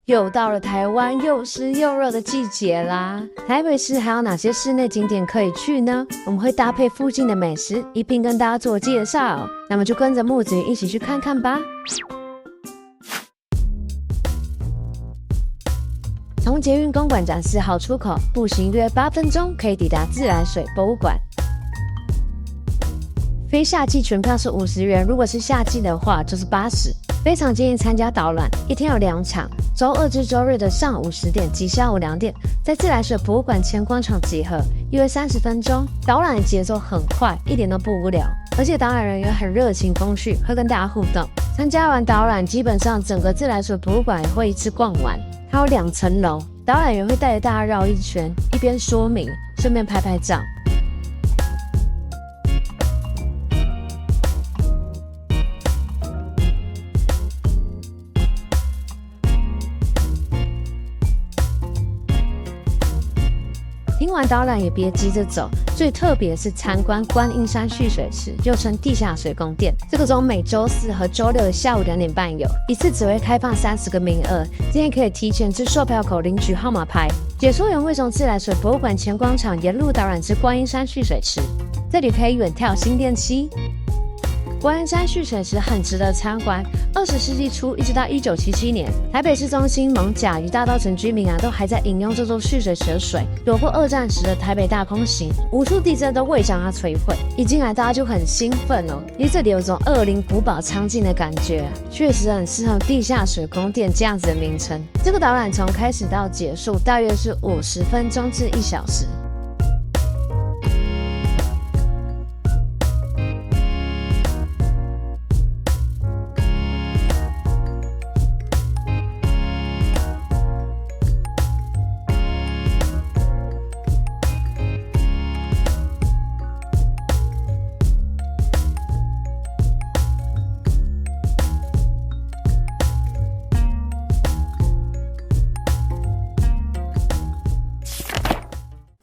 又到了台湾又湿又热的季节啦，台北市还有哪些室内景点可以去呢？我们会搭配附近的美食一并跟大家做介绍，那么就跟着木子云一起去看看吧。从捷运公馆站4号出口步行约8分钟可以抵达自来水博物馆。非夏季全票是50元，如果是夏季的话就是80。非常建议参加导览，一天有2场，周2至周日的上午10点及下午2点，在自来水博物馆前广场集合，约30分钟。导览的节奏很快，一点都不无聊，而且导览人员很热情风趣，会跟大家互动。参加完导览，基本上整个自来水博物馆也会一次逛完。它有2层楼，导览员会带着大家绕一圈，一边说明，顺便拍拍照。听完导览也别急着走，最特别的是参观观音山蓄水池，又称地下水宫殿。这个中每周4和周6的下午2点半有，一次只会开放30个名额，今天可以提前至售票口领取号码牌。解说员会从自来水博物馆前广场沿路导览至观音山蓄水池，这里可以远眺新店溪。观音山蓄水池很值得参观。20世纪初一直到1977年，台北市中心、艋舺与大稻埕居民都还在饮用这座蓄水池的水。躲过2战时的台北大空袭，无数地震都未将它摧毁。一进来大家就很兴奋哦，因为这里有种恶灵古堡苍劲的感觉，确实很适合地下水宫殿这样子的名称。这个导览从开始到结束大约是50分钟至1小时。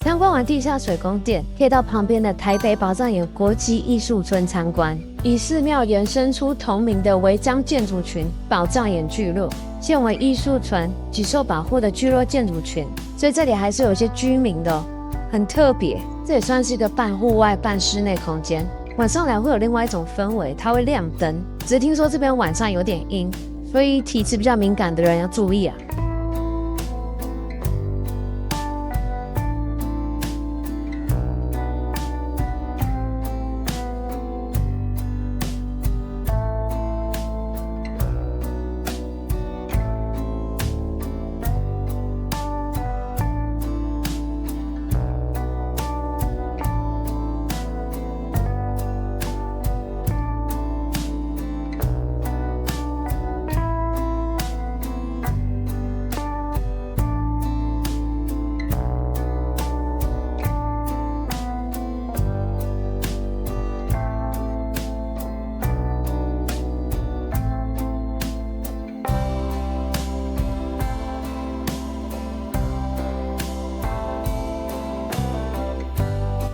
参观完地下水宫殿，可以到旁边的台北宝藏岩国际艺术村参观。以寺庙延伸出同名的违章建筑群宝藏岩聚落，现为艺术村及受保护的聚落建筑群，所以这里还是有一些居民的哦，很特别。这也算是一个半户外半室内空间。晚上来会有另外一种氛围，它会亮灯。只是听说这边晚上有点阴，所以体质比较敏感的人要注意啊。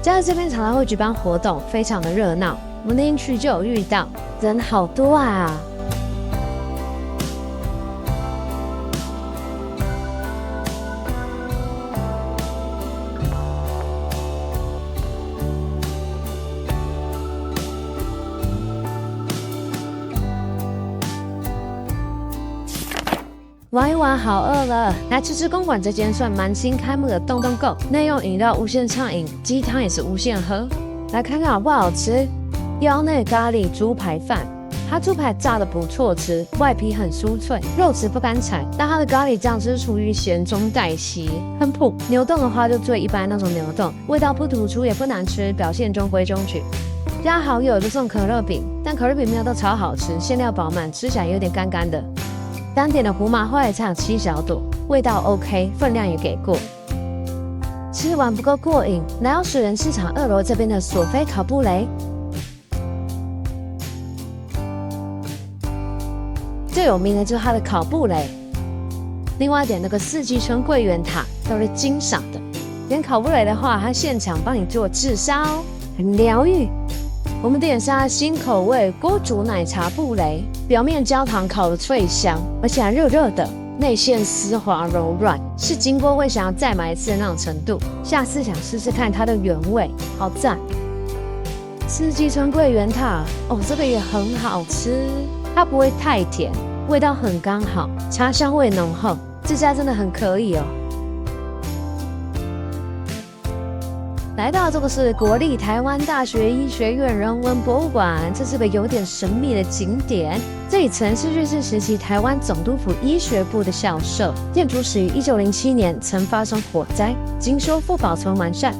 假日这边常常会举办活动，非常的热闹。我们那天去就有遇到，人好多啊！玩一玩，好饿了，来吃吃公馆这间算蛮新开幕的洞洞购，内用饮料无限畅饮，鸡汤也是无限喝。来看看好不好吃？腰内咖喱猪排饭，它猪排炸的不错吃，外皮很酥脆，肉质不干柴，但它的咖喱酱是属于咸中带稀，很普。牛冻的话就最一般那种牛冻，味道不突出也不难吃，表现中规中矩。加好友就送可乐饼，但可乐饼没有到超好吃，馅料饱满，吃起来有点干干的。单点的胡麻花椰菜7小朵，味道 OK， 分量也给过。吃完不够过瘾，来到水源市场2楼这边的索菲烤布雷，最有名的就是它的烤布雷。另外点那个四季春桂圆塔都是金赏的。点烤布雷的话，它现场帮你做炙烧，很疗愈。我们点是它的新口味锅煮奶茶布雷，表面焦糖烤的脆香，而且还热热的。内馅丝滑柔软，是经过会想要再买一次的那种程度。下次想试试看它的原味，好赞！四季春桂圆塔哦，这个也很好吃，它不会太甜，味道很刚好，茶香味浓厚，这家真的很可以哦。来到这个是国立台湾大学医学院人文博物馆，这是个有点神秘的景点。这里曾是日治时期台湾总督府医学部的校舍，建筑始于1907年，曾发生火灾，经修复保存完善。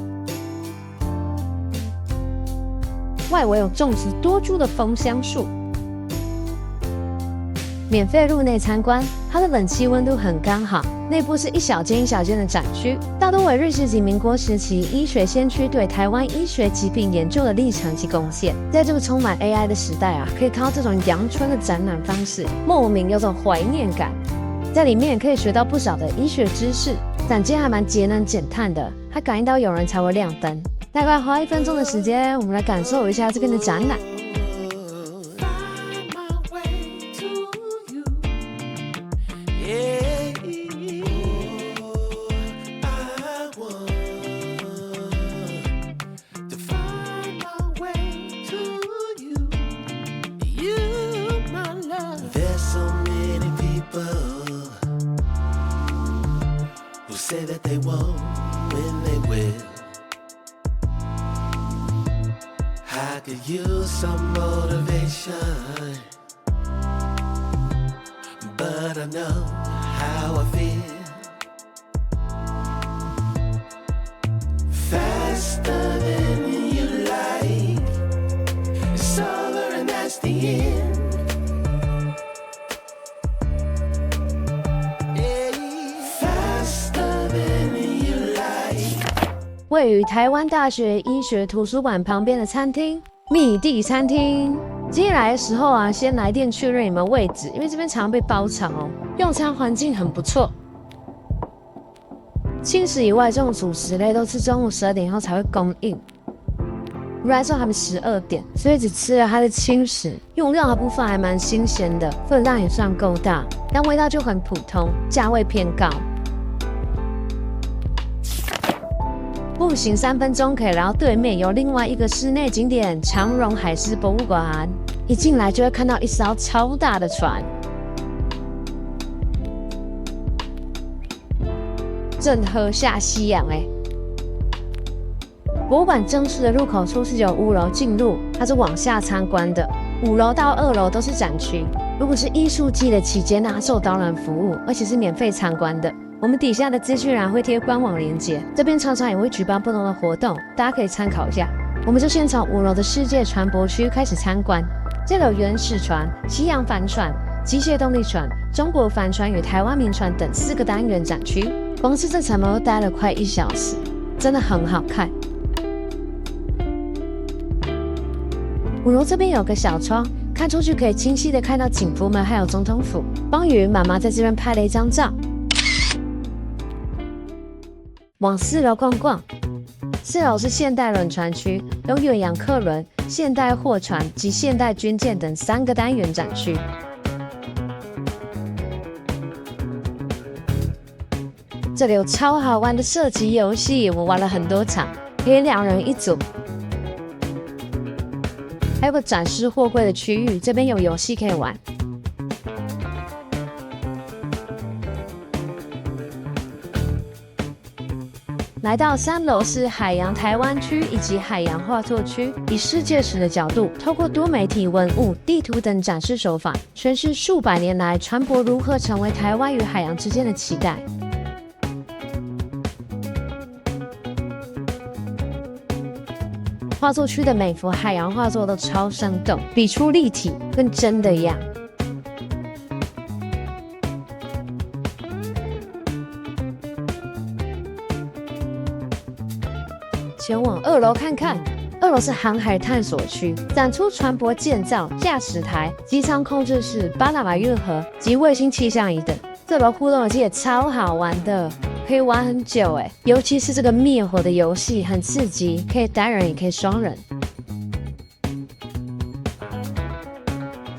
外围有种植多株的枫香树。免费入内参观，它的冷气温度很刚好。内部是一小间一小间的展区，大多为日治及民国时期医学先驱对台湾医学疾病研究的历程及贡献。在这个充满 AI 的时代可以看到这种阳春的展览方式，莫名有种怀念感。在里面可以学到不少的医学知识，展间还蛮节能减碳的，还感应到有人才会亮灯。大概花1分钟的时间，我们来感受一下这边的展览。Say that they won't when they will. I could use some motivation, but I know how I feel. Faster than you like, it's over and that's the end.位于台湾大学医学图书馆旁边的餐厅蜜地餐厅，今天来的时候先来电确认你们位置，因为这边常被包场哦。用餐环境很不错，轻食以外，这种主食类都是中午12点后才会供应。如来说还没12点，所以只吃了它的轻食，用料的部分还蛮新鲜的，分量也算够大，但味道就很普通，价位偏高。步行3分钟可以来到对面有另外一个室内景点长荣海事博物馆，一进来就会看到一艘超大的船，正喝下夕阳博物馆正式的入口处是由5楼进入，它是往下参观的，5楼到2楼都是展区。如果是艺术季的期间受导览服务，而且是免费参观的。我们底下的资讯栏会贴官网连结，这边常常也会举办不同的活动，大家可以参考一下。我们就先从5楼的世界船舶区开始参观，这里有原始船、西洋帆船、机械动力船、中国帆船与台湾民船等4个单元展区，光是这层门都待了快1小时，真的很好看。5楼这边有个小窗，看出去可以清晰的看到警服门还有总统府。邦宇妈妈在这边拍了一张照。往4楼逛逛，4楼是现代轮船区，有远洋客轮、现代货船及现代军舰等3个单元展区。这里有超好玩的射击游戏，我玩了很多场，可以2人1组。还有个展示货柜的区域，这边有游戏可以玩。来到3楼是海洋台湾区以及海洋画作区，以世界史的角度，透过多媒体文物、地图等展示手法，诠释数百年来船舶如何成为台湾与海洋之间的期待。画作区的每幅海洋画作都超生动，笔触立体，跟真的一样。前往2楼看看，2楼是航海探索区，展出船舶建造、驾驶台、机舱控制室、巴拿马运河及卫星气象仪等。这楼互动游戏也超好玩的，可以玩很久尤其是这个灭火的游戏很刺激，可以单人也可以双人。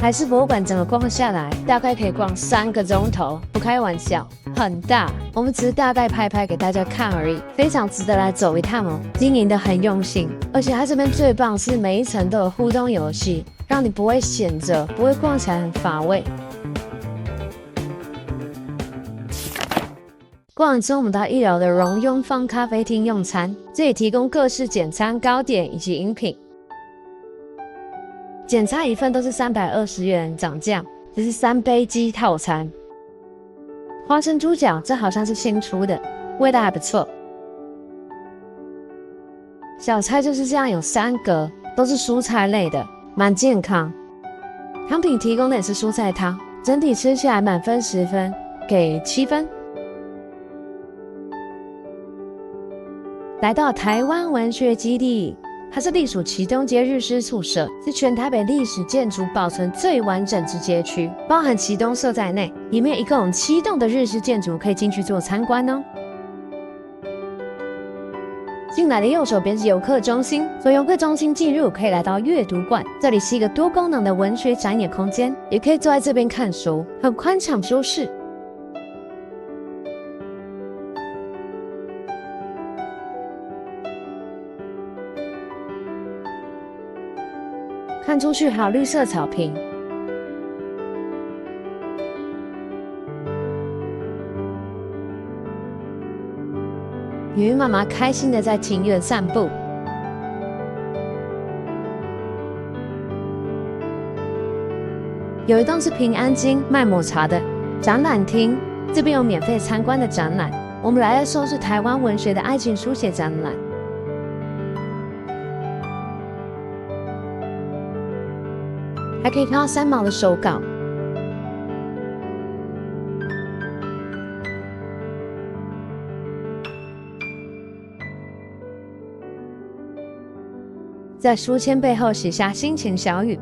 海事博物馆整个逛下来，大概可以逛3个钟头，不开玩笑，很大。我们只是大概拍拍给大家看而已，非常值得来走一趟哦。经营的很用心，而且它这边最棒是每一层都有互动游戏，让你不会闲着，不会逛起来很乏味。逛完之后，我们到1楼的荣雍坊咖啡厅用餐，这里提供各式简餐、糕点以及饮品。简餐一份都是320元，涨价。这是3杯鸡套餐，花生猪脚，这好像是新出的，味道还不错。小菜就是这样，有3格，都是蔬菜类的，蛮健康。汤品提供的也是蔬菜汤，整体吃起来满分10分，给7分。来到台湾文学基地，它是隶属旗东街日式宿舍，是全台北历史建筑保存最完整之街区，包含旗东社在内，里面一共有7栋的日式建筑可以进去做参观哦。进来的右手边是游客中心，从游客中心进入可以来到阅读馆，这里是一个多功能的文学展演空间，也可以坐在这边看书，很宽敞舒适。看出去还有绿色草坪，鱼鱼妈妈开心的在庭院散步。有一栋是平安京卖抹茶的展览厅，这边有免费参观的展览。我们来的时候是台湾文学的爱情书写展览。还可以看到3毛的手稿。在书签背后写下心情小语。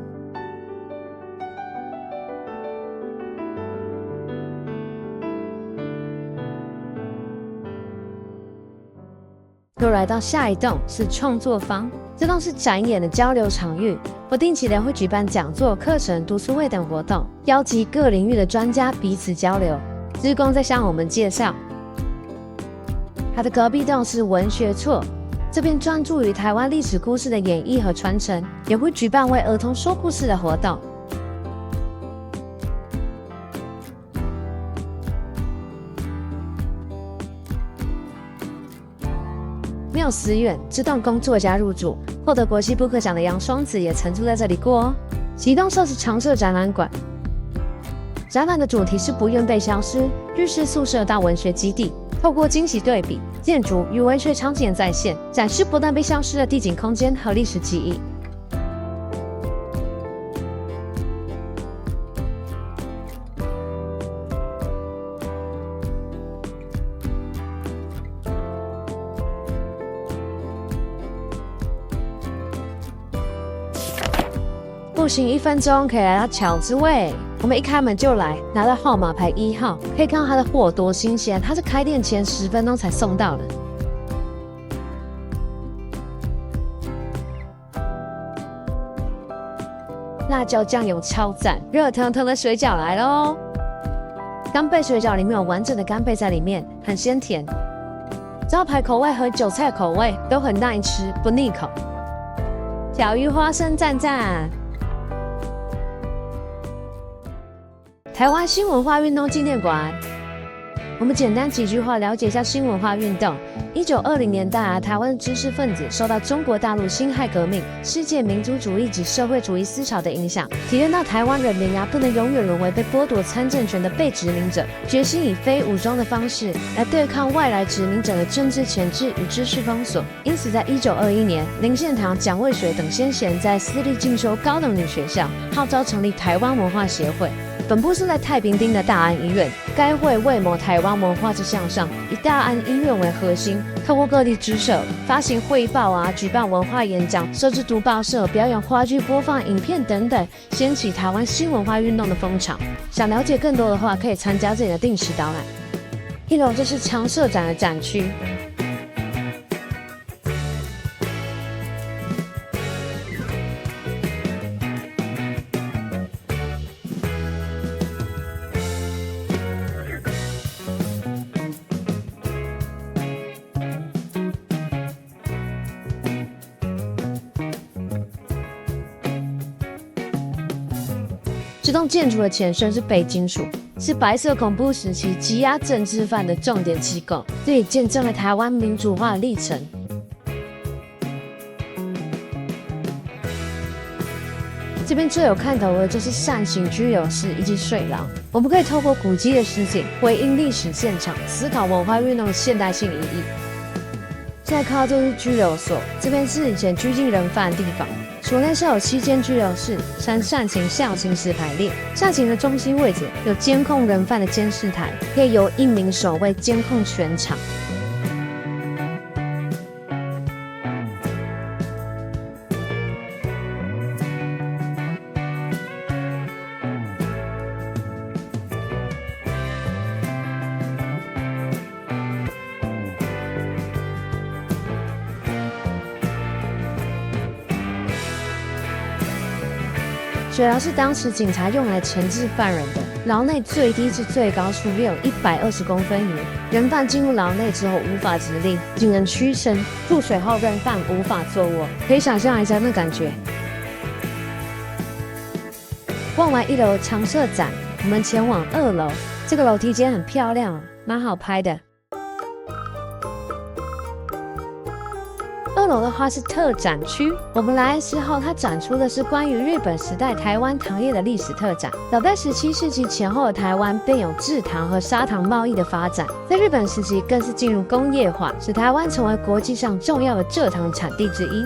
又来到下一栋是创作坊，这栋是展演的交流场域，不定期的会举办讲座、课程、读书会等活动，邀集各领域的专家彼此交流。志工在向我们介绍。它的隔壁栋是文学厝，这边专注于台湾历史故事的演绎和传承，也会举办为儿童说故事的活动。缪思远，这栋供作家入住，获得国际布克奖的杨双子也曾住在这里过哦。其东社是常设展览馆，展览的主题是不愿被消失，日式宿舍到文学基地，透过惊喜对比，建筑与文学场景再现，展示不断被消失的地景空间和历史记忆。步行1分钟可以来到巧之味，我们一开门就来，拿到号码牌1号，可以看到它的货多新鲜，它是开店前10分钟才送到的。辣椒酱油超赞，热腾腾的水饺来喽！干贝水饺里面有完整的干贝在里面，很鲜甜。招牌口味和韭菜口味都很耐吃，不腻口。小鱼花生赞赞。台湾新文化运动纪念馆，我们简单几句话了解一下新文化运动。1920年代台湾知识分子受到中国大陆辛亥革命、世界民族主义及社会主义思潮的影响，体验到台湾人民不能永远沦为被剥夺参政权的被殖民者，决心以非武装的方式来对抗外来殖民者的政治钳制与知识封锁。因此，在1921年，林献堂、蒋渭水等先贤在私立进修高等女学校，号召成立台湾文化协会。本部是在太平町的大安医院，该会为谋台湾文化之向上，以大安医院为核心，透过各地支社发行汇报举办文化演讲，设置读报社，表演话剧、播放影片等等，掀起台湾新文化运动的风潮。想了解更多的话，可以参加这里的定时导览。1楼就是常设展的展区。这栋建筑的前身是北京署，是白色恐怖时期羁押政治犯的重点机构，这也见证了台湾民主化的历程。这边最有看头的就是扇形拘留室以及水廊，我们可以透过古迹的实景回应历史现场，思考文化运动的现代性意义。现在看到这是拘留所，这边是以前拘禁人犯的地方。所内设有7间拘留室，呈扇形、象形式排列。扇形的中心位置有监控人犯的监视台，可以由1名守卫监控全场。水牢是当时警察用来钳制犯人的，牢内最低至最高处约有120公分余。人犯进入牢内之后无法直立，仅能屈身。入水后，人犯无法坐卧，可以想象一下那感觉。逛完1楼常设展，我们前往2楼，这个楼梯间很漂亮哦，蛮好拍的。2楼的话是特展区，我们来的时候，它展出的是关于日本时代台湾糖业的历史特展。早在17世纪前后的台湾便有制糖和砂糖贸易的发展，在日本时期更是进入工业化，使台湾成为国际上重要的蔗糖产地之一。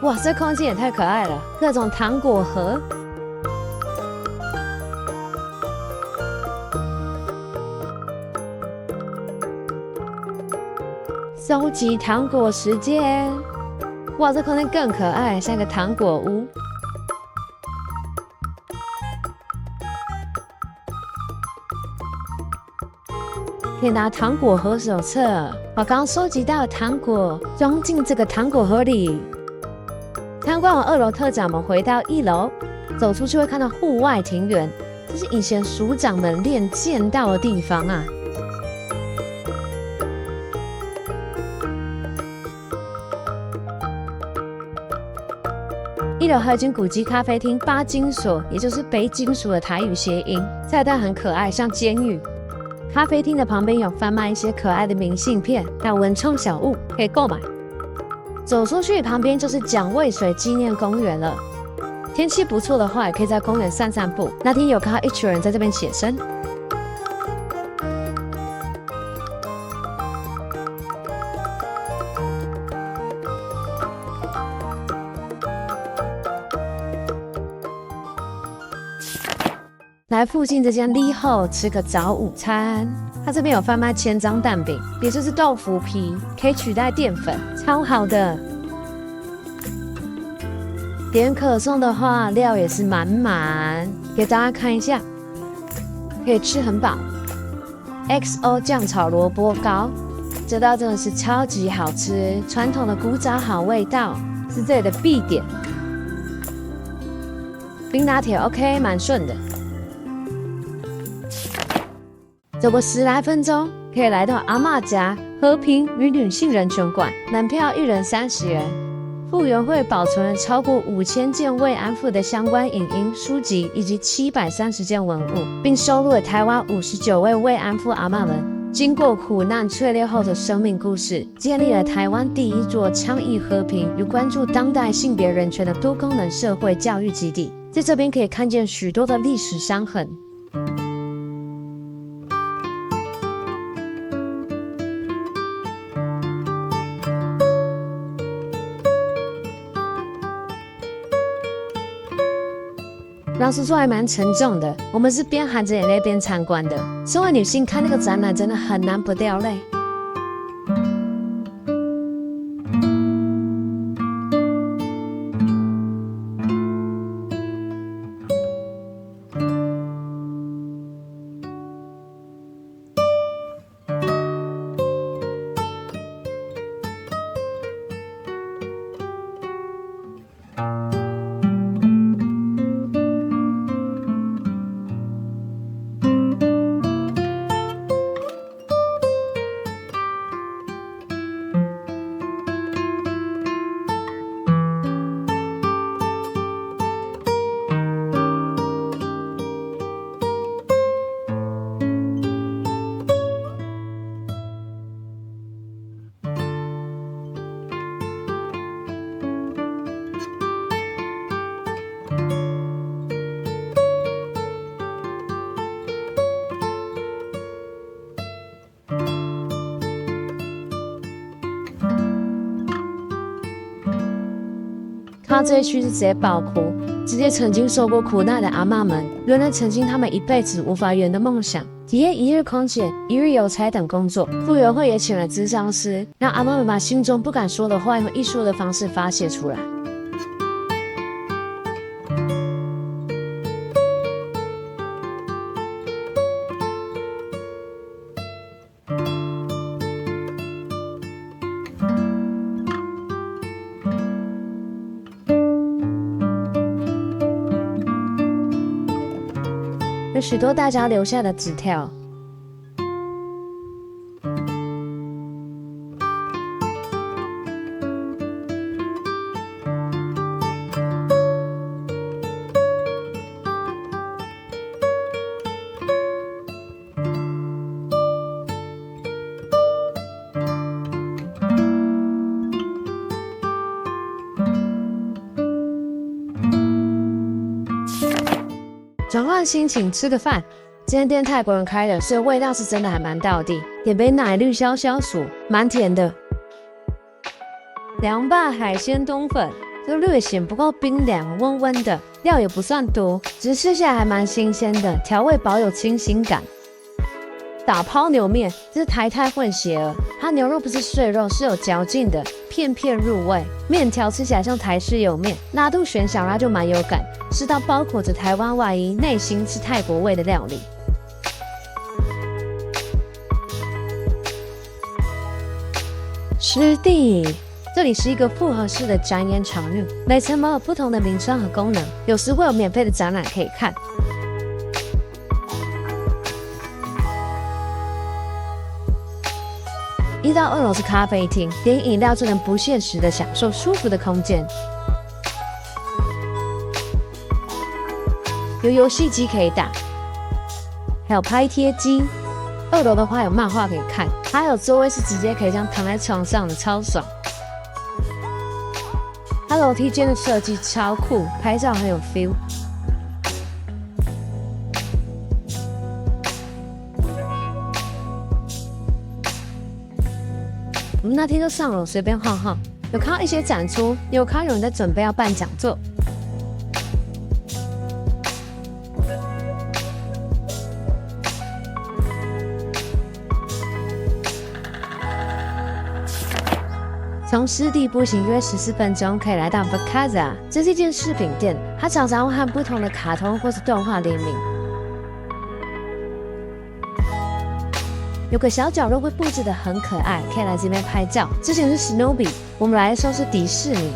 哇，这空间也太可爱了，各种糖果盒。收集糖果时间，哇，这空间更可爱，像个糖果屋。可以拿糖果盒手册，把刚刚收集到的糖果装进这个糖果盒里。参观完2楼特展，我们回到1楼，走出去会看到户外庭园，这是以前署长们练剑道的地方啊。1楼还有一间古迹咖啡厅八金所，也就是北京署的台语谐音，菜单很可爱，像监狱。咖啡厅的旁边有贩卖一些可爱的明信片，还有文创小物可以购买。走出去旁边就是蒋渭水纪念公园了。天气不错的话，也可以在公园散散步。那天有看到一群人在这边写生。来附近这间利后吃个早午餐，它这边有贩卖千张蛋饼，也就是豆腐皮，可以取代淀粉，超好的。点可颂的话，料也是满满，给大家看一下，可以吃很饱。XO 酱炒萝卜糕，这道真的是超级好吃，传统的古早好味道，是这里的必点。冰拿铁 OK， 蛮顺的。走过10来分钟，可以来到阿嬷家和平与女性人权馆，门票1人30元。复原会保存了超过5000件慰安妇的相关影音、书籍以及730件文物，并收录了台湾59位慰安妇阿嬷们经过苦难淬炼后的生命故事，建立了台湾第一座倡议和平与关注当代性别人权的多功能社会教育基地。在这边可以看见许多的历史伤痕。老实说还蛮沉重的，我们是边含着眼泪边参观的。身为女性看那个展览真的很难不掉泪。到这一区是直接爆哭，直接曾经受过苦难的阿嬷们，原来曾经他们一辈子无法圆的梦想，体验一日空姐、一日邮差等工作。傅园慧也请了咨商师，让阿嬷们把心中不敢说的话，用艺术的方式发泄出来。有许多大家留下的纸条。转换心情，吃个饭。今天店泰国人开的，所以味道是真的还蛮道地。点杯奶绿消消暑，蛮甜的。凉拌海鲜冬粉，这略显不够冰凉，温温的，料也不算多，只是吃起来还蛮新鲜的，调味保有清新感。打抛牛面，这是台泰混血儿，它牛肉不是碎肉，是有嚼劲的，片片入味。面条吃起来像台式油面，辣度选小辣就蛮有感，是道包裹着台湾外衣，内心是泰国味的料理。湿地，这里是一个复合式的展演场域，每层楼有不同的名称和功能，有时会有免费的展览可以看。1到2楼是咖啡厅，点饮料就能不限时的享受舒服的空间。有游戏机可以打，还有拍贴机。2楼的话有漫画可以看，还有座位是直接可以这样躺在床上的，超爽。它楼梯间的设计超酷，拍照很有 feel。我们那天就上楼随便晃晃，有看到一些展出，也有看到有人在准备要办讲座。从湿地步行约14分钟，可以来到 Vakaza， 这是一间饰品店，它常常会和不同的卡通或是动画联名。有个小角落会布置得很可爱，可以来这边拍照。之前是 Snoopy， 我们来的时候是迪士尼。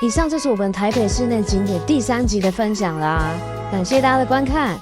以上就是我们台北市内景点第3集的分享啦，感谢大家的观看。